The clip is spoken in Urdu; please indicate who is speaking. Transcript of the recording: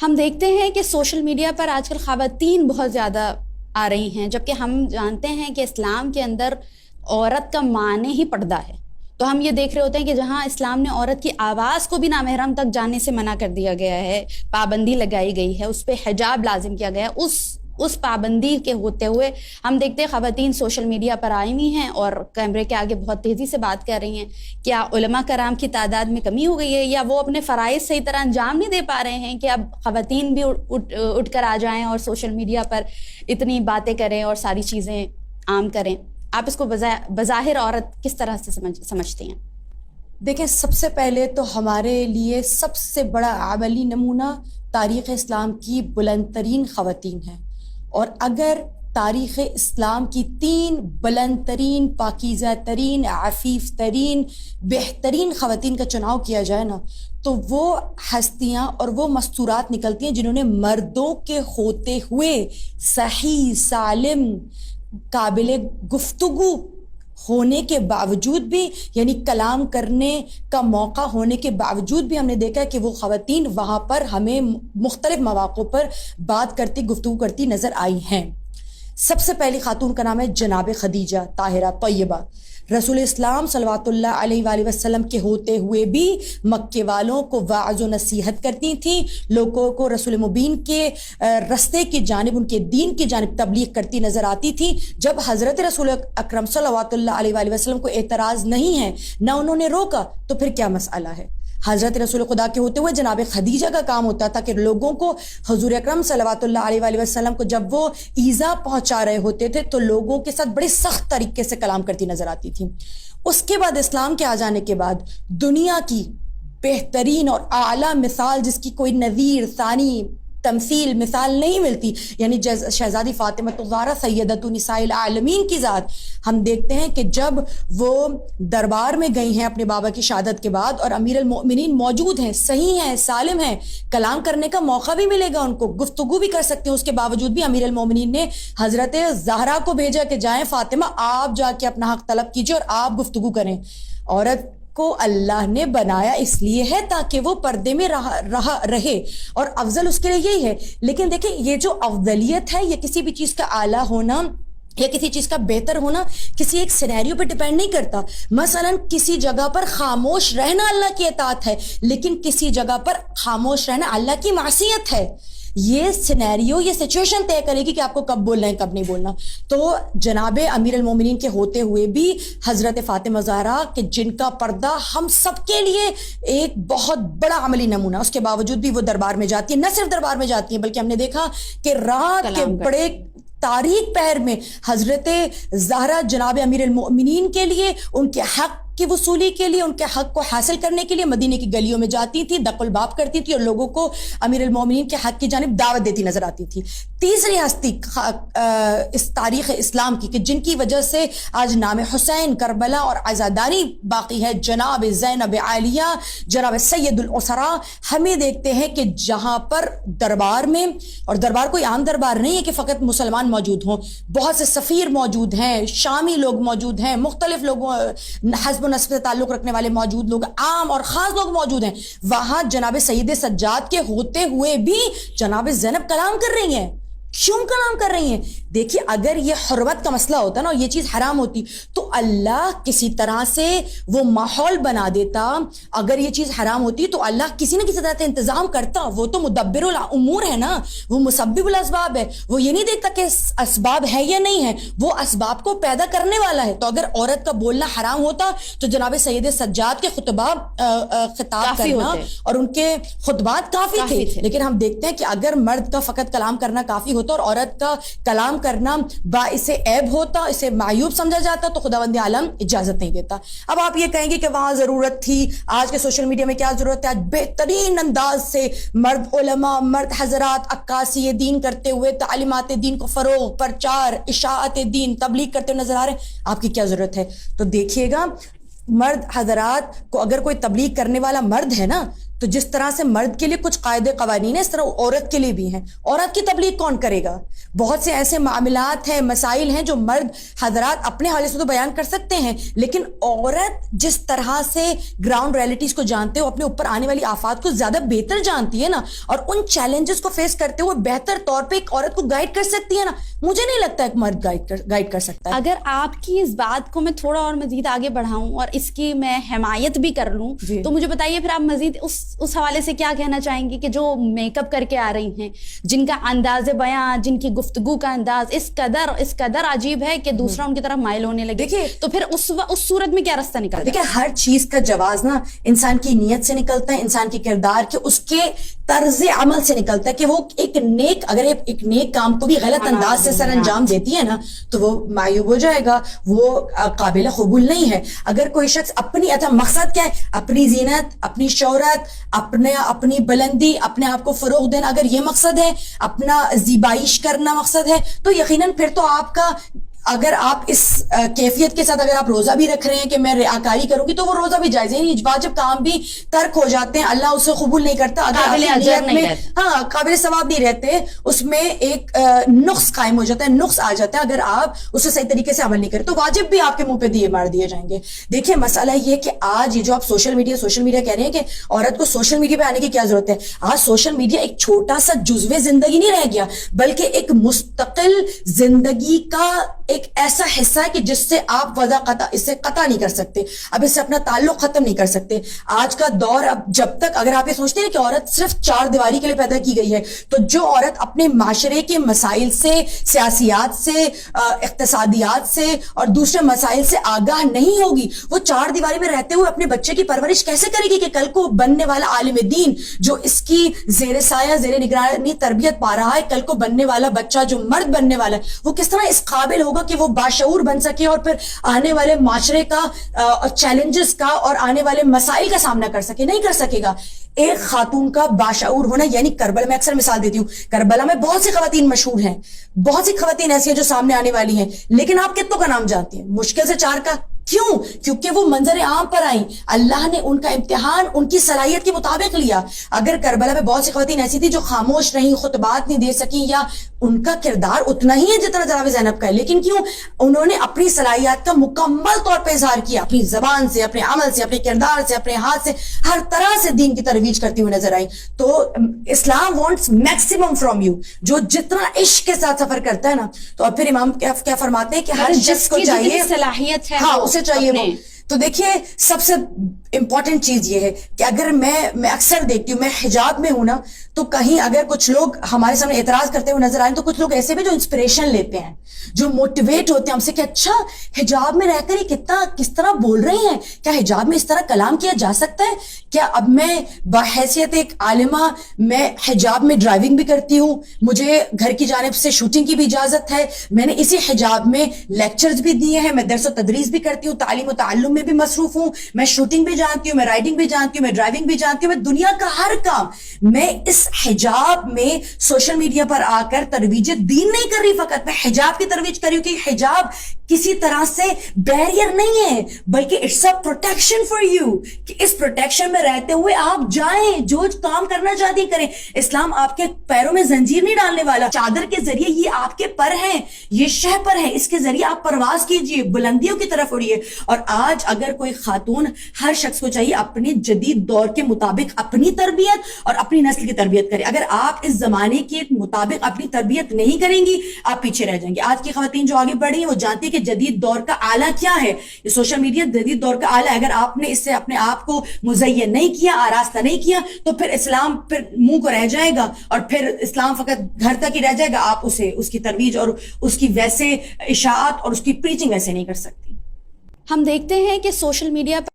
Speaker 1: ہم دیکھتے ہیں کہ سوشل میڈیا پر آج کل خواتین بہت زیادہ آ رہی ہیں، جبکہ ہم جانتے ہیں کہ اسلام کے اندر عورت کا معنی ہی پردہ ہے۔ تو ہم یہ دیکھ رہے ہوتے ہیں کہ جہاں اسلام نے عورت کی آواز کو بھی نامحرم تک جانے سے منع کر دیا گیا ہے، پابندی لگائی گئی ہے، اس پہ حجاب لازم کیا گیا ہے، اس پابندی کے ہوتے ہوئے ہم دیکھتے ہیں خواتین سوشل میڈیا پر آئی ہوئی ہیں اور کیمرے کے آگے بہت تیزی سے بات کر رہی ہیں۔ کیا علماء کرام کی تعداد میں کمی ہو گئی ہے، یا وہ اپنے فرائض صحیح طرح انجام نہیں دے پا رہے ہیں کہ اب خواتین بھی اٹھ کر آ جائیں اور سوشل میڈیا پر اتنی باتیں کریں اور ساری چیزیں عام کریں؟ آپ اس کو بظاہر عورت کس طرح سے سمجھتی ہیں؟
Speaker 2: دیکھیں، سب سے پہلے تو ہمارے لیے سب سے بڑا عملی نمونہ تاریخ اسلام کی بلند ترین خواتین ہیں، اور اگر تاریخ اسلام کی 3 بلند ترین، پاکیزہ ترین، عفیف ترین، بہترین خواتین کا چناؤ کیا جائے نا، تو وہ ہستیاں اور وہ مستورات نکلتی ہیں جنہوں نے مردوں کے ہوتے ہوئے صحیح، سالم، قابل گفتگو ہونے کے باوجود بھی، یعنی کلام کرنے کا موقع ہونے کے باوجود بھی، ہم نے دیکھا کہ وہ خواتین وہاں پر ہمیں مختلف مواقع پر بات کرتی، گفتگو کرتی نظر آئی ہیں۔ سب سے پہلی خاتون کا نام ہے جناب خدیجہ طاہرہ طیبہ۔ رسول اسلام صلوات اللہ علیہ وآلہ وسلم کے ہوتے ہوئے بھی مکے والوں کو واعظ و نصیحت کرتی تھیں، لوگوں کو رسول مبین کے رستے کی جانب، ان کے دین کی جانب تبلیغ کرتی نظر آتی تھی۔ جب حضرت رسول اکرم صلوات اللہ علیہ وآلہ وسلم کو اعتراض نہیں ہے، نہ انہوں نے روکا، تو پھر کیا مسئلہ ہے؟ حضرت رسول خدا کے ہوتے ہوئے جناب خدیجہ کا کام ہوتا تھا کہ لوگوں کو حضور اکرم صلوات اللہ علیہ وآلہ وسلم کو جب وہ ایذا پہنچا رہے ہوتے تھے تو لوگوں کے ساتھ بڑے سخت طریقے سے کلام کرتی نظر آتی تھی۔ اس کے بعد اسلام کے آ جانے کے بعد دنیا کی بہترین اور اعلیٰ مثال، جس کی کوئی نظیر ثانی تمثیل مثال نہیں ملتی، یعنی شہزادی فاطمہ الزہرا سیدۃ نساء العالمین کی ذات، ہم دیکھتے ہیں کہ جب وہ دربار میں گئی ہیں اپنے بابا کی شہادت کے بعد، اور امیر المؤمنین موجود ہیں، صحیح ہیں، سالم ہیں، کلام کرنے کا موقع بھی ملے گا ان کو، گفتگو بھی کر سکتے ہیں، اس کے باوجود بھی امیر المؤمنین نے حضرت زہرا کو بھیجا کہ جائیں فاطمہ، آپ جا کے اپنا حق طلب کیجیے اور آپ گفتگو کریں۔ عورت کو اللہ نے بنایا اس لیے ہے تاکہ وہ پردے میں رہے، اور افضل اس کے لیے یہی ہے۔ لیکن دیکھیں، یہ جو افضلیت ہے، یہ کسی بھی چیز کا اعلیٰ ہونا یا کسی چیز کا بہتر ہونا کسی ایک سینیریو پہ ڈیپینڈ نہیں کرتا۔ مثلا کسی جگہ پر خاموش رہنا اللہ کی اطاعت ہے، لیکن کسی جگہ پر خاموش رہنا اللہ کی معصیت ہے۔ یہ سینیریو، یہ سچویشن طے کرے گی کہ آپ کو کب بولنا ہے، کب نہیں بولنا۔ تو جناب امیر المومنین کے ہوتے ہوئے بھی حضرت فاطمہ زہرا کہ جن کا پردہ ہم سب کے لیے ایک بہت بڑا عملی نمونہ، اس کے باوجود بھی وہ دربار میں جاتی ہیں، نہ صرف دربار میں جاتی ہیں بلکہ ہم نے دیکھا کہ رات کے بڑے تاریک پہر میں حضرت زہرا جناب امیر المؤمنین کے لیے، ان کے حق کی وصولی کے لیے، ان کے حق کو حاصل کرنے کے لیے مدینے کی گلیوں میں جاتی تھی، دق الباب کرتی تھی اور لوگوں کو امیر المومنین کے حق کی جانب دعوت دیتی نظر آتی تھی۔ تیسری ہستی اس تاریخ اسلام کی کہ جن کی وجہ سے آج نام حسین، کربلا اور عزاداری باقی ہے، جناب زینب عالیہ، جناب سید الاسرا، ہمیں دیکھتے ہیں کہ جہاں پر دربار میں، اور دربار کوئی عام دربار نہیں ہے کہ فقط مسلمان موجود ہوں، بہت سے سفیر موجود ہیں، شامی لوگ موجود ہیں، مختلف لوگوں حسب و نسب سے تعلق رکھنے والے موجود لوگ، عام اور خاص لوگ موجود ہیں، وہاں جناب سید سجاد کے ہوتے ہوئے بھی جناب زینب کلام کر رہی ہیں۔ کیوں کلام کر رہی ہیں؟ دیکھیے، اگر یہ حرمت کا مسئلہ ہوتا نا، یہ چیز حرام ہوتی، تو اللہ کسی طرح سے وہ ماحول بنا دیتا۔ اگر یہ چیز حرام ہوتی تو اللہ کسی نہ کسی طرح سے انتظام کرتا۔ وہ تو مدبر الامور ہے نا، وہ مسبب الاسباب ہے، وہ یہ نہیں دیکھتا کہ اسباب ہے یا نہیں ہے، وہ اسباب کو پیدا کرنے والا ہے۔ تو اگر عورت کا بولنا حرام ہوتا تو جناب سید سجاد کے خطاب کرنا اور ان کے خطبات کافی تھے، لیکن ہم دیکھتے ہیں کہ اگر مرد کا فقط کلام کرنا کافی ہوتا اور عورت کا کلام کرنا باعث عیب ہوتا، اسے معیوب سمجھا جاتا، تو خداوند عالم اجازت نہیں دیتا۔ اب آپ یہ کہیں گے کہ وہاں ضرورت تھی، آج کے سوشل میڈیا میں کیا ضرورت ہے؟ آج بہترین انداز سے مرد علماء، مرد حضرات عکاسی دین کرتے ہوئے تعلیمات دین کو فروغ، پرچار، اشاعت دین، تبلیغ کرتے ہوئے نظر آ رہے ہیں، آپ کی کیا ضرورت ہے؟ تو دیکھیے گا، مرد حضرات کو اگر کوئی تبلیغ کرنے والا مرد ہے نا، تو جس طرح سے مرد کے لیے کچھ قاعدے قوانین ہیں اس طرح عورت کے لیے بھی ہیں. عورت کی تبلیغ کون کرے گا؟ بہت سے ایسے معاملات ہیں, مسائل ہیں جو مرد حضرات اپنے حوالے سے تو بیان کر سکتے ہیں, لیکن عورت جس طرح سے گراؤنڈ ریئلٹیز کو جانتے ہو, اپنے اوپر آنے والی آفات کو زیادہ بہتر جانتی ہے نا, اور ان چیلنجز کو فیس کرتے ہوئے بہتر طور پہ ایک عورت کو گائیڈ کر سکتی ہے نا. مجھے نہیں لگتا ایک مرد گائیڈ کر سکتا ہے.
Speaker 1: اگر آپ کی اس بات کو میں تھوڑا اور مزید آگے بڑھاؤں اور اس کی میں حمایت بھی کر لوں تو مجھے بتائیے پھر آپ مزید اس حوالے سے کیا کہنا چاہیں گے کہ جو میک اپ کر کے آ رہی ہیں, جن کا انداز بیان, جن کی گفتگو کا انداز اس قدر عجیب ہے کہ دوسرا ان کی طرف مائل ہونے لگے, تو پھر اس صورت میں کیا راستہ نکلتا ہے؟
Speaker 2: دیکھیں, ہر چیز کا جواز نا انسان کی نیت سے نکلتا ہے, انسان کے کردار کے, اس کے طرز عمل سے نکلتا ہے کہ وہ اگر ایک نیک کام کو بھی غلط انداز سے سر انجام دیتی ہے نا تو وہ معیوب ہو جائے گا, وہ قابل قبول نہیں ہے. اگر کوئی شخص اپنی مقصد کیا ہے, اپنی زینت, اپنی شہرت, اپنی بلندی, اپنے آپ کو فروغ دینا, اگر یہ مقصد ہے, اپنا زیبائش کرنا مقصد ہے, تو یقیناً پھر تو آپ کا, اگر آپ اس کیفیت کے ساتھ اگر آپ روزہ بھی رکھ رہے ہیں کہ میں ریاکاری کروں گی, تو وہ روزہ بھی جائز ہے. واجب کام بھی ترک ہو جاتے ہیں, اللہ اسے قبول نہیں کرتا. اگر قابل ثواب نہیں رہتے, اس میں ایک نقص قائم ہو جاتا ہے, نقص آ جاتا ہے اگر آپ اسے صحیح طریقے سے عمل نہیں کریں, تو واجب بھی آپ کے منہ پہ مار دیے جائیں گے. دیکھیں, مسئلہ یہ کہ آج یہ جو آپ سوشل میڈیا کہہ رہے ہیں کہ عورت کو سوشل میڈیا پہ آنے کی کیا ضرورت ہے. آج سوشل میڈیا ایک چھوٹا سا جزو زندگی نہیں رہ گیا, بلکہ ایک مستقل زندگی کا ایک ایسا حصہ ہے کہ جس سے آپ اس سے قطع نہیں کر سکتے, اب اس سے اپنا تعلق ختم نہیں کر سکتے. آج کا دور, اب جب تک اگر آپ یہ سوچتے ہیں کہ عورت صرف 4 دیواری کے لیے پیدا کی گئی ہے, تو جو عورت اپنے معاشرے کے مسائل سے, سیاسیات سے, اقتصادیات سے اور دوسرے مسائل سے آگاہ نہیں ہوگی, وہ 4 دیواری میں رہتے ہوئے اپنے بچے کی پرورش کیسے کرے گی کہ کل کو بننے والا عالم دین جو اس کی زیر سایہ, زیر نگرانی تربیت پا رہا ہے, کل کو بننے والا بچہ جو مرد بننے والا ہے, وہ کس طرح اس قابل ہوگا کہ وہ باشعور بن سکے اور پھر آنے والے معاشرے کا چیلنجز کا اور آنے والے مسائل کا سامنا کر سکے؟ نہیں کر سکے گا. ایک خاتون کا باشعور ہونا, یعنی کربلا, میں اکثر مثال دیتی ہوں, کربلا میں بہت سی خواتین مشہور ہیں, بہت سی خواتین ایسی ہیں جو سامنے آنے والی ہیں, لیکن آپ کتنوں کا نام جانتے ہیں؟ مشکل سے 4 کا. کیوں؟ کیونکہ وہ منظر عام پر آئیں, اللہ نے ان کا امتحان ان کی صلاحیت کے مطابق لیا. اگر کربلا میں بہت سی خواتین ایسی تھی جو خاموش رہیں, خطبات نہیں دے سکیں, یا ان کا کردار اتنا ہی ہے جتنا جناب زینب کا ہے, لیکن کیوں؟ انہوں نے اپنی صلاحیت کا مکمل طور پہ اظہار کیا, اپنی زبان سے, اپنے عمل سے, اپنے کردار سے, اپنے ہاتھ سے, ہر طرح سے دین کی ترویج کرتی ہوئی نظر آئی. تو اسلام وانٹس میکسیمم فرام یو, جو جتنا عشق کے ساتھ سفر کرتا ہے نا, تو اب پھر امام کیا فرماتے ہیں کہ ہر شخص کو چاہیے
Speaker 1: صلاحیت ہے,
Speaker 2: ہاں اسے چاہیے وہ. تو دیکھیے, سب سے امپورٹنٹ چیز یہ ہے کہ اگر میں اکثر دیکھتی ہوں, میں حجاب میں ہوں نا, تو کہیں اگر کچھ لوگ ہمارے سامنے اعتراض کرتے ہوئے نظر آئیں, تو کچھ لوگ ایسے بھی جو انسپریشن لیتے ہیں, جو موٹیویٹ ہوتے ہیں ہم سے کہ اچھا حجاب میں رہ کر یہ کس طرح بول رہی ہیں, کیا حجاب میں اس طرح کلام کیا جا سکتا ہے کیا؟ اب میں بحیثیت ایک عالمہ, میں حجاب میں ڈرائیونگ بھی کرتی ہوں, مجھے گھر کی جانب سے شوٹنگ کی بھی اجازت ہے, میں نے اسی حجاب میں لیکچرز بھی دیے ہیں, میں درس و تدریس بھی کرتی ہوں, تعلیم و تعلم میں بھی مصروف ہوں, میں شوٹنگ بھی جانتی ہوں, میں رائڈنگ بھی جانتی ہوں, میں ڈرائیونگ بھی جانتی ہوں, میں دنیا کا ہر کام. میں اس حجاب میں سوشل میڈیا پر آ کر ترویج دین نہیں کر رہی, فقط میں حجاب کی ترویج کر رہی ہوں, کہ حجاب کسی طرح سے بیریئر نہیں ہے, بلکہ it's a protection for you, کہ اس پروٹیکشن میں رہتے ہوئے آپ جائیں, جو کام کرنا چاہتی ہیں کریں. اسلام آپ کے پیروں میں زنجیر نہیں ڈالنے والا, چادر کے ذریعے یہ آپ کے پر ہیں, یہ شہ پر ہیں, اس کے ذریعے آپ پرواز کیجئے, بلندیوں کی طرف اڑیے. اور آج اگر کوئی خاتون, ہر شخص کو چاہیے اپنے جدید دور کے مطابق اپنی تربیت اور اپنی نسل کی تربیت کرے. اگر آپ اس زمانے کے مطابق اپنی تربیت نہیں کریں گی, آپ پیچھے رہ جائیں گے. آج کی خواتین جو آگے بڑھی ہیں وہ جانتی ہیں کہ جدید دور کا آلہ کیا ہے. یہ سوشل میڈیا جدید دور کا آلہ ہے. اگر آپ نے اس سے اپنے آپ کو مزین نہیں کیا, آراستہ نہیں کیا, تو پھر اسلام پھر منہ کو رہ جائے گا, اور پھر اسلام فقط گھر تک ہی رہ جائے گا. آپ اس کی ترویج اور اس کی ویسے اشاعت اور اس کی پریچنگ ویسے نہیں کر سکتی.
Speaker 1: ہم دیکھتے ہیں کہ سوشل میڈیا